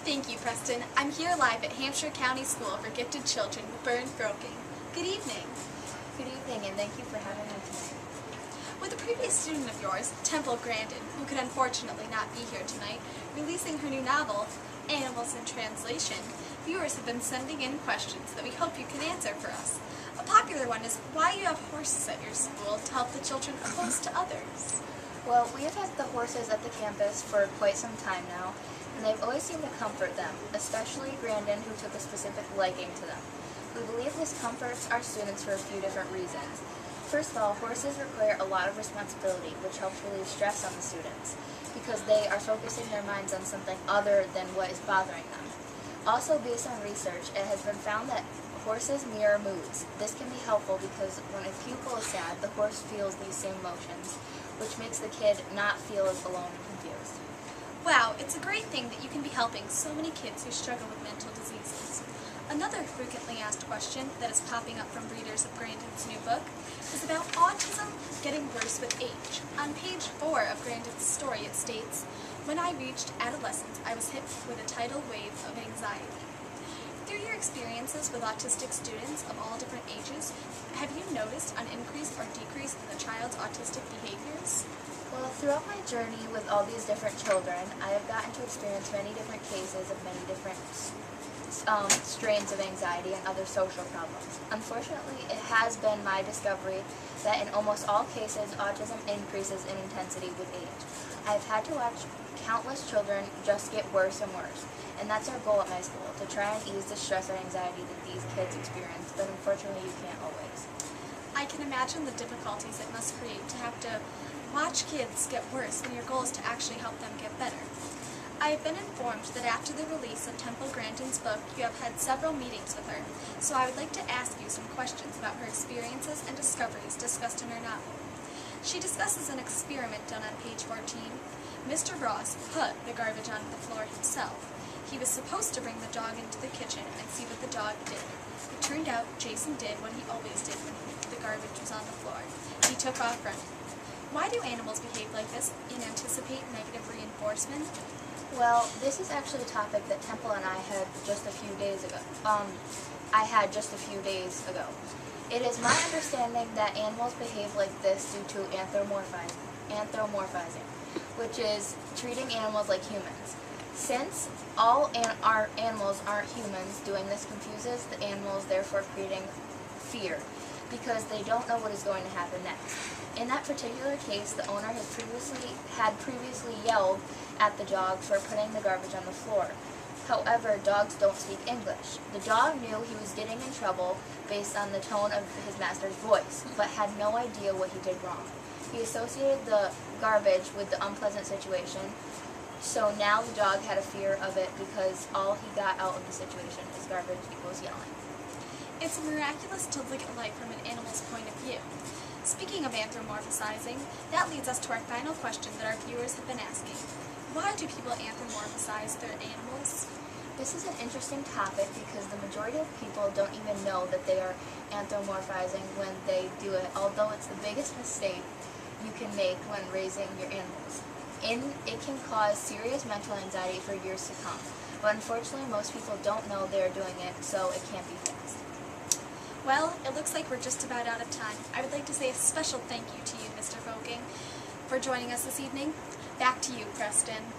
Thank you, Preston. I'm here live at Hampshire County School for Gifted Children with Bernd. Good evening. Good evening, and thank you for having me tonight. With a previous student of yours, Temple Grandin, who could unfortunately not be here tonight, releasing her new novel, Animals in Translation, viewers have been sending in questions that we hope you can answer for us. A popular one is why you have horses at your school to help the children opposed to others. Well, we have had the horses at the campus for quite some time now, and they've always seemed to comfort them, especially Grandin, who took a specific liking to them. We believe this comforts our students for a few different reasons. First of all, horses require a lot of responsibility, which helps relieve stress on the students, because they are focusing their minds on something other than what is bothering them. Also, based on research, it has been found that horses mirror moods. This can be helpful because when a pupil is sad, the horse feels these same emotions, which makes the kid not feel as alone and confused. Wow, it's a great thing that you can be helping so many kids who struggle with mental diseases. Another frequently asked question that is popping up from readers of Grandin's new book is about autism getting worse with age. On page 4 of Grandin's story it states, "When I reached adolescence, I was hit with a tidal wave of anxiety." Through your experiences with autistic students of all different ages, have you noticed an increase or decrease in the child's autistic behaviors? Well, throughout my journey with all these different children, I have gotten to experience many different cases of many different strains of anxiety and other social problems. Unfortunately, it has been my discovery that in almost all cases, autism increases in intensity with age. I have had to watch countless children just get worse and worse, and that's our goal at my school, to try and ease the stress or anxiety that these kids experience, but unfortunately you can't always. I can imagine the difficulties it must create to have to watch kids get worse when your goal is to actually help them get better. I have been informed that after the release of Temple Grandin's book, you have had several meetings with her, so I would like to ask you some questions about her experiences and discoveries discussed in her novel. She discusses an experiment done on page 14. Mr. Ross put the garbage on the floor himself. He was supposed to bring the dog into the kitchen and see what the dog did. It turned out Jason did what he always did when the garbage was on the floor. He took off running. Why do animals behave like this and anticipate negative reinforcement? Well, this is actually a topic that Temple and I had just a few days ago. It is my understanding that animals behave like this due to anthropomorphizing, which is treating animals like humans. Since all our animals aren't humans, doing this confuses the animals, therefore creating fear, because they don't know what is going to happen next. In that particular case, the owner had previously yelled at the dog for putting the garbage on the floor. However, dogs don't speak English. The dog knew he was getting in trouble based on the tone of his master's voice, but had no idea what he did wrong. He associated the garbage with the unpleasant situation, so now the dog had a fear of it because all he got out of the situation is garbage equals yelling. It's miraculous to look at life from an animal's point of view. Speaking of anthropomorphizing, that leads us to our final question that our viewers have been asking. Why do people anthropomorphize their animals? This is an interesting topic because the majority of people don't even know that they are anthropomorphizing when they do it, although it's the biggest mistake you can make when raising your animals. It can cause serious mental anxiety for years to come, but unfortunately most people don't know they're doing it, so it can't be fixed. Well, it looks like we're just about out of time. I would like to say a special thank you to you, Mr. Foecking, for joining us this evening. Back to you, Preston.